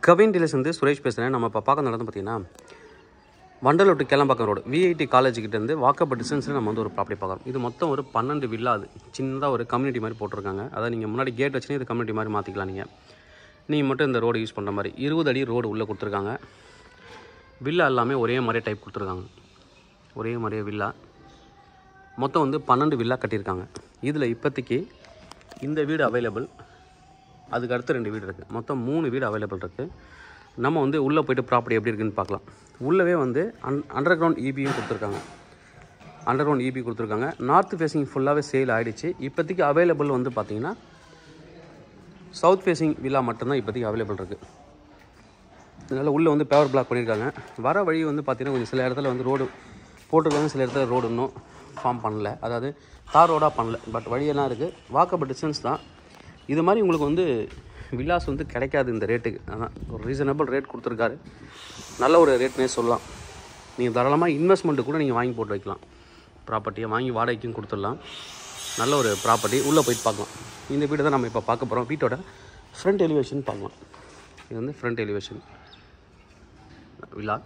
Kavin dealers வந்து சுரேஷ் பேசுகிறேன். நம்ம இப்போ பார்க்க நடந்து பார்த்தீங்கன்னா Vandalur to Kelambakkam road VIT காலேஜுக்கிட்டேருந்து வாக்கப் டிஸ்டன்ஸில் நம்ம வந்து ஒரு ப்ராப்பர்ட்டி பார்க்குறோம். இது மொத்தம் ஒரு 12 வில்லா. அது சின்னதாக ஒரு கம்யூனிட்டி மாதிரி போட்டிருக்காங்க. அதாவது நீங்கள் முன்னாடி கேட் வச்சுன்னு இது கம்யூனிட்டி மாதிரி மாற்றிக்கலாம். நீங்கள் மட்டும் இந்த ரோடு யூஸ் பண்ணுற மாதிரி 20 அடி ரோடு உள்ளே கொடுத்துருக்காங்க. வில்லா எல்லாமே ஒரே மாதிரியே டைப் கொடுத்துருக்காங்க. ஒரே மாதிரியே வில்லா மொத்தம் வந்து 12 வில்லா கட்டியிருக்காங்க. இதில் இப்போதைக்கு இந்த வீடு அவைலபிள், அதுக்கு அடுத்து 2 வீடு இருக்குது. மொத்தம் 3 வீடு அவைலபிள் இருக்குது. நம்ம வந்து உள்ளே போய்ட்டு ப்ராப்பர்ட்டி எப்படி இருக்குன்னு பார்க்கலாம். உள்ளவே வந்து அண்டர் கிரவுண்ட் இபியும் கொடுத்துருக்காங்க. அண்டர் கிரவுண்ட் இபி கொடுத்துருக்காங்க. நார்த் ஃபேஸிங் ஃபுல்லாகவே சேல் ஆகிடுச்சு. இப்போதைக்கு அவைலபிள் வந்து பார்த்திங்கன்னா சவுத் ஃபேஸிங் வில்லா மட்டும்தான் இப்போதைக்கு அவைலபிள் இருக்குது. அதனால் உள்ளே வந்து பேவர் பிளாக் பண்ணியிருக்காங்க. வர வழி வந்து பார்த்திங்கன்னா கொஞ்சம் சில இடத்துல வந்து ரோடு போட்டிருக்காங்க, சில இடத்துல ரோடு இன்னும் ஃபார்ம் பண்ணல, அதாவது தார் ரோடாக பண்ணல. பட் வழியெல்லாம் இருக்குது, வாக்கபிள் டிஸ்டன்ஸ் தான். இது மாதிரி உங்களுக்கு வந்து வில்லாஸ் வந்து கிடைக்காது இந்த ரேட்டுக்கு. அதான் ஒரு ரீசனபிள் ரேட் கொடுத்துருக்காரு. நல்ல ஒரு ரேட்னே சொல்லலாம். நீங்கள் தாராளமாக இன்வெஸ்ட்மெண்ட்டு கூட நீங்கள் வாங்கி போட்டு வைக்கலாம். ப்ராப்பர்ட்டியை வாங்கி வாடகைக்கும் கொடுத்துடலாம். நல்ல ஒரு ப்ராப்பர்ட்டி. உள்ளே போயிட்டு பார்க்கலாம். இந்த வீடு தான் நம்ம இப்போ பார்க்க போகிறோம். வீட்டோட ஃப்ரண்ட் எலிவேஷன் பார்க்கலாம். இது வந்து ஃப்ரண்ட் எலிவேஷன் வில்லா.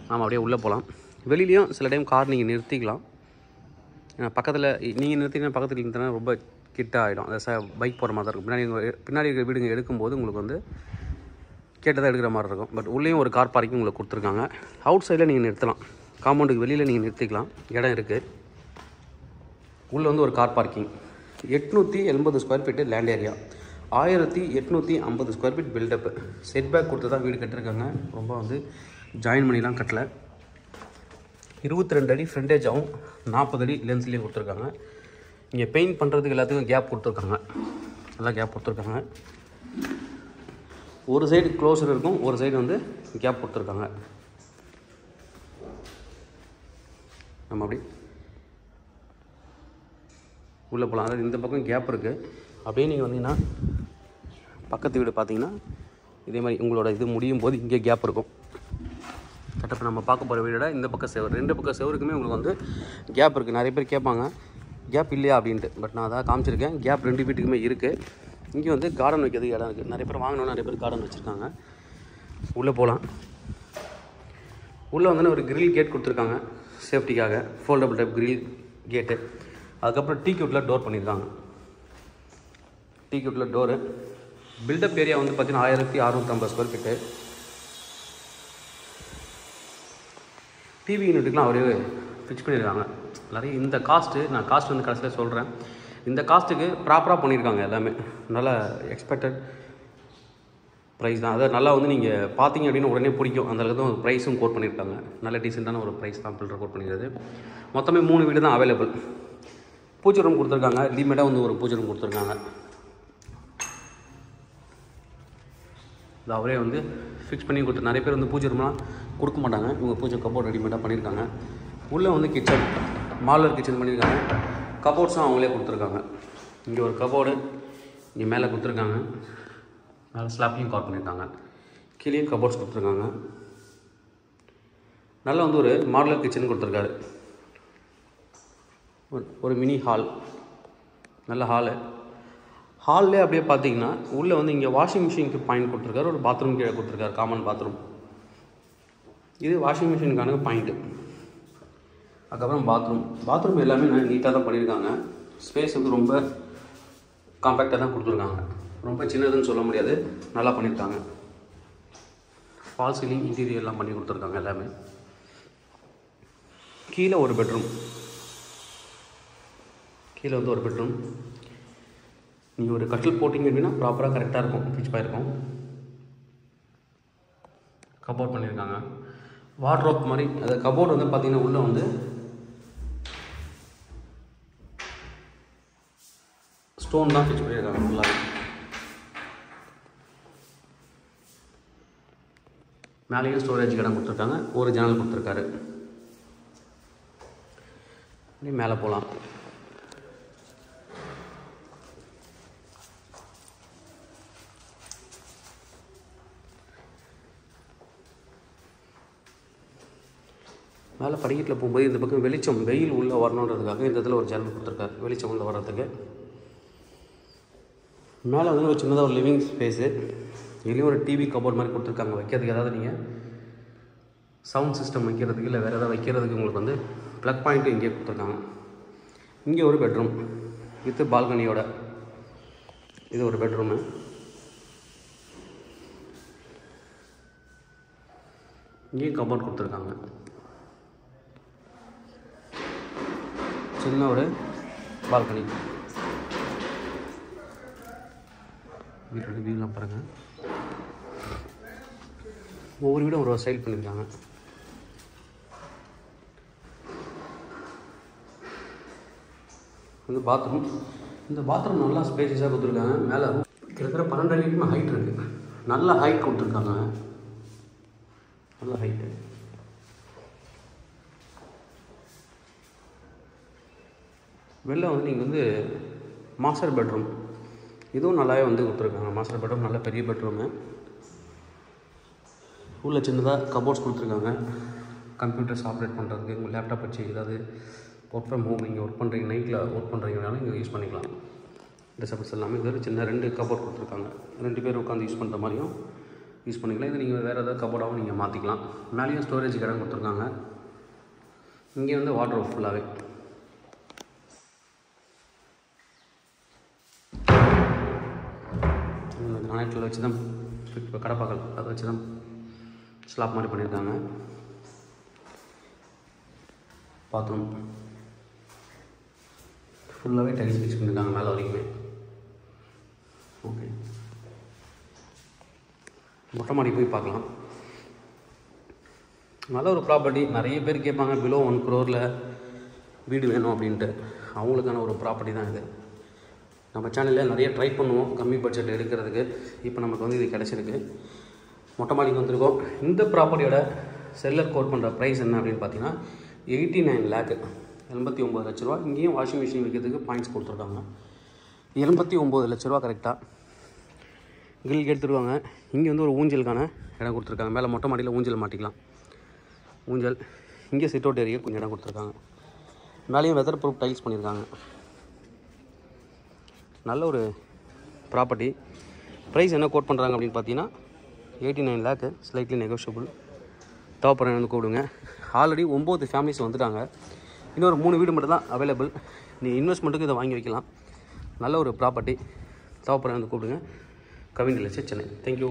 நாம் அப்படியே உள்ளே போகலாம். வெளியிலையும் சில டைம் கார் நீங்கள் நிறுத்திக்கலாம். பக்கத்தில் நீங்கள் நிறுத்திங்கன்னா பக்கத்தில் நிறுத்தினா ரொம்ப கிட்ட ஆகிடும். அதை பைக் போகிற மாதிரி தான் இருக்கும். பின்னாடி இருக்கிற வீடுங்க எடுக்கும்போது உங்களுக்கு வந்து கேட்டதாக எடுக்கிற மாதிரி இருக்கும். பட் உள்ளேயும் ஒரு கார் பார்க்கிங் உங்களுக்கு கொடுத்துருக்காங்க. அவுட் சைடில் நீங்கள் நிறுத்தலாம். காம்பவுண்டுக்கு வெளியில் நீங்கள் நிறுத்திக்கலாம், இடம் இருக்குது. உள்ளே வந்து ஒரு car parking. 880 square feet land area, 1850 square feet buildup. Set back கொடுத்து தான் வீடு கட்டிருக்காங்க. ரொம்ப வந்து ஜாயின் பண்ணிலாம் கட்டலை. 22 அடி ஃப்ரண்டேஜாகவும் 40 அடி லென்ஸ்லேயும் கொடுத்துருக்காங்க. இங்கே பெயிண்ட் பண்ணுறதுக்கு எல்லாத்துக்கும் கேப் கொடுத்துருக்காங்க. நல்லா கேப் கொடுத்துருக்காங்க. ஒரு சைடு க்ளோஸர் இருக்கும், ஒரு சைடு வந்து கேப் கொடுத்துருக்காங்க. நம்ம அப்படி உள்ளே போகலாம். அதாவது இந்த பக்கம் கேப் இருக்குது. அப்படியே நீங்கள் வந்தீங்கன்னா பக்கத்து வீடு பார்த்தீங்கன்னா இதே மாதிரி உங்களோட இது முடியும் போது இங்கே கேப் இருக்கும். கரெக்டாக நம்ம பார்க்க போகிற வீடோட இந்த பக்கம் செவர், 2 பக்கம் செவருக்குமே உங்களுக்கு வந்து கேப் இருக்குது. நிறைய பேர் கேட்பாங்க கேப் இல்லையா அப்படின்ட்டு. பட் நான் அதான் காமிச்சிருக்கேன். கேப் 2 வீட்டுக்குமே இருக்குது. இங்கே வந்து கார்டன் வைக்கிறதுக்கு இடம் இருக்குது. நிறைய பேர் வாங்கினோன்னா நிறைய பேர் கார்டன் வச்சுருக்காங்க. உள்ளே போகலாம். உள்ளே வந்தோன்னே ஒரு கிரில் கேட் கொடுத்துருக்காங்க சேஃப்டிக்காக. Foldable type grill gate. அதுக்கப்புறம் டீ கியூட்டில் டோர் பண்ணியிருக்காங்க. டீ கியூட்டில் டோரு. பில்டப் ஏரியா வந்து பார்த்திங்கன்னா 1650 ஸ்கொயர் ஃபீட்டு. டிவி யூனிட்டுக்கெலாம் அவரே ஃபிக்ஸ் பண்ணியிருக்காங்க. நிறைய இந்த காஸ்ட்டு நான் காஸ்ட் வந்து கடைசியில் சொல்கிறேன். இந்த காஸ்ட்டுக்கு ப்ராப்பராக பண்ணியிருக்காங்க. எல்லாமே நல்லா எக்ஸ்பெக்டட் ப்ரைஸ் தான். அதை நல்லா வந்து நீங்கள் பார்த்தீங்க அப்படின்னு உடனே பிடிக்கும். அந்த அளவுக்கு தான் ப்ரைஸும் கோட் பண்ணியிருக்காங்க. நல்ல டீசெண்டான ஒரு ப்ரைஸ் தான் பில்டர் கோட் பண்ணிக்கிறது. மொத்தமே 3 வீடு தான் அவைலபிள். பூஜை ரூம் கொடுத்துருக்காங்க. ரெடிமேடாக வந்து ஒரு பூஜை ரூம் கொடுத்துருக்காங்க. இது அவரே வந்து ஃபிக்ஸ் பண்ணி கொடுத்து, நிறைய பேர் வந்து பூஜை ரூம்லாம் கொடுக்க மாட்டாங்க. இவங்க பூஜை கபோர்ட் ரெடிமேடாக பண்ணியிருக்காங்க. உள்ளே வந்து கிச்சன், மாலர் கிச்சன் பண்ணியிருக்காங்க. கபோர்ட்ஸும் அவங்களே கொடுத்துருக்காங்க. இங்கே ஒரு கபோர்டு இங்கே மேலே கொடுத்துருக்காங்க. மேலே ஸ்லாப்லையும் கவர் பண்ணியிருக்காங்க. கீழே கபோர்ட்ஸ் கொடுத்துருக்காங்க. நல்லா வந்து ஒரு மாடலர் கிச்சன் கொடுத்துருக்காரு. ஒரு மினி ஹால், நல்ல ஹாலு. ஹால்லே அப்படியே பார்த்தீங்கன்னா உள்ளே வந்து இங்கே வாஷிங் மிஷினுக்கு பாயிண்ட் கொடுத்துருக்காரு. ஒரு பாத்ரூம் கீழே கொடுத்துருக்காரு, காமன் பாத்ரூம். இது வாஷிங் மிஷினுக்கான பாயிண்ட்டு. அதுக்கப்புறம் பாத்ரூம் எல்லாமே நீட்டாக தான் பண்ணியிருக்காங்க. ஸ்பேஸ் வந்து ரொம்ப காம்பேக்டாக தான் கொடுத்துருக்காங்க. ரொம்ப சின்னதுன்னு சொல்ல முடியாது, நல்லா பண்ணியிருக்காங்க. ஃபால் சீலிங் இன்டீரியர்லாம் பண்ணி கொடுத்துருக்காங்க எல்லாமே. கீழே ஒரு பெட்ரூம். கீழே வந்து ஒரு பெட்ரூம். நீங்கள் ஒரு கட்டில் போட்டிங்க அப்படின்னா ப்ராப்பராக கரெக்டாக இருக்கும், ஃபிக்ஸ் ஆகிருக்கும். கபோர்ட் பண்ணியிருக்காங்க. வார்ட்ரோப் மாதிரி. அந்த கபோர்டு வந்து பார்த்திங்கன்னா உள்ளே வந்து ஸ்டோன் தான் ஃபிக்ஸ் பண்ணியிருக்காங்க ஃபுல்லாக. மேலேயும் ஸ்டோரேஜ் இடம் கொடுத்துருக்காங்க. ஒரு ஜன்னல் கொடுத்துருக்காரு. மேலே போகலாம். மேலே படிக்கட்டில் போகும்போது இந்த பக்கம் வெளிச்சம், வெயில் உள்ளே வரணுன்றதுக்காக இந்த இடத்துல ஒரு ஜன்னல் கொடுத்துருக்காரு, வெளிச்சம் உள்ளே வர்றதுக்கு. மேலே வந்து ஒரு சின்னதாக ஒரு லிவிங் ஸ்பேஸு. இதுலேயும் ஒரு டிவி கபோர்ட் மாதிரி கொடுத்துருக்காங்க வைக்கிறதுக்கு. ஏதாவது நீங்கள் சவுண்ட் சிஸ்டம் வைக்கிறதுக்கு இல்லை வேறு ஏதாவது வைக்கிறதுக்கு உங்களுக்கு வந்து ப்ளக் பாயிண்ட்டு இங்கே கொடுத்துருக்காங்க. இங்கே ஒரு பெட்ரூம் வித் பால்கனியோட, இது ஒரு பெட்ரூமு. இங்கேயும் கபோர்ட் கொடுத்துருக்காங்க. சின்ன ஒரு பால்கனி. வீட்டோட வியூலாம் பாருங்கள். ஒவ்வொரு வீடும் ஒரு ஸ்டைல் பண்ணியிருக்காங்க. இந்த பாத்ரூம், இந்த பாத்ரூம் நல்லா ஸ்பேஷியஸாக கொடுத்துருக்காங்க. மேலே கிட்டத்தட்ட 12 அடிக்குமே ஹைட் இருக்குது. நல்ல ஹைட் கொடுத்துருக்காங்க, நல்ல ஹைட்டு. வெளில வந்து நீங்கள் வந்து மாஸ்டர் பெட்ரூம், இதுவும் நல்லாவே வந்து கொடுத்துருக்காங்க. மாஸ்டர் பெட்ரூம் நல்ல பெரிய பெட்ரூமு. உள்ள சின்னதாக கபோர்ட்ஸ் கொடுத்துருக்காங்க. கம்ப்யூட்டர்ஸ் ஆப்ரேட் பண்ணுறதுக்கு, உங்கள் லேப்டாப் வச்சு ஏதாவது ஒர்க் ஃப்ரம் ஹோம் நீங்கள் ஒர்க் பண்ணுறீங்க, நைட்டில் ஒர்க் பண்ணுறீங்கனாலும் இங்கே யூஸ் பண்ணிக்கலாம். டிசபிள்ஸ் எல்லாமே இது சின்ன 2 கபோர்ட் கொடுத்துருக்காங்க. 2 பேர் உட்காந்து யூஸ் பண்ணுற மாதிரியும் யூஸ் பண்ணிக்கலாம். இது நீங்கள் வேறு ஏதாவது கபோர்டாகவும் நீங்கள் மாற்றிக்கலாம். மேலேயும் ஸ்டோரேஜ் இடம் கொடுத்துருக்காங்க. இங்கே வந்து வாட்ரோப் ஃபுல்லாகவே. கிரானைட்டில் வச்சு தான் இப்போ கடப்பாக்கள் அதை வச்சு தான் ஸ்லாப் மாதிரி பண்ணியிருக்காங்க. பாத்ரூம் ஃபுல்லாகவே டைல்ஸ் ஃபிக்ஸ் பண்ணியிருக்காங்க மேலே வரைக்குமே. ஓகே, மொட்டை மாடி போய் பார்க்கலாம். நல்ல ஒரு ப்ராப்பர்ட்டி. நிறைய பேர் கேட்பாங்க பிலோ 1 crore வீடு வேணும் அப்படின்ட்டு. அவங்களுக்கான ஒரு ப்ராப்பர்ட்டி தான் இது. நம்ம சேனலில் நிறைய ட்ரை பண்ணுவோம் கம்மி பட்ஜெட் எடுக்கிறதுக்கு. இப்போ நமக்கு வந்து இது கிடச்சிருக்கு. மொட்டை மாடிக்கு வந்திருக்கோம். இந்த ப்ராப்பர்ட்டியோட செல்லர் கோட் பண்ணுற ப்ரைஸ் என்ன அப்படின்னு பார்த்தீங்கன்னா 89 lakh, 89 லட்ச ரூபா. இங்கேயும் வாஷிங் மிஷின் வைக்கிறதுக்கு பாயிண்ட்ஸ் கொடுத்துருக்காங்க. 89 லட்ச ரூபா கரெக்டாக. கிரில் எடுத்துருவாங்க. இங்கே வந்து ஒரு ஊஞ்சலுக்கான இடம் கொடுத்துருக்காங்க. மேலே மொட்டை மாடியில் ஊஞ்சல் மாட்டிக்கலாம். ஊஞ்சல். இங்கே சிட் அவுட் ஏரியா கொஞ்சம் இடம் கொடுத்துருக்காங்க. மேலேயும் வெதர் ப்ரூஃப் டைல்ஸ் பண்ணியிருக்காங்க. நல்ல ஒரு ப்ராப்பர்ட்டி. ப்ரைஸ் என்ன கோட் பண்ணுறாங்க அப்படின்னு பார்த்தீங்கன்னா 89 lakh, ஸ்லைட்லி நெகோஷியபிள். தேவைப்படுறேன் வந்து கூப்பிடுங்க. ஆல்ரெடி 9 ஃபேமிலிஸ் வந்துட்டாங்க. இன்னொரு 3 வீடு மட்டும் தான் அவைலபிள். நீங்கள் இன்வெஸ்ட்மெண்ட்டுக்கு இதை வாங்கி வைக்கலாம். நல்ல ஒரு ப்ராப்பர்ட்டி. தேவைப்படுறேன் வந்து கூப்பிடுங்க. Kavin real estate, Chennai. Thank you.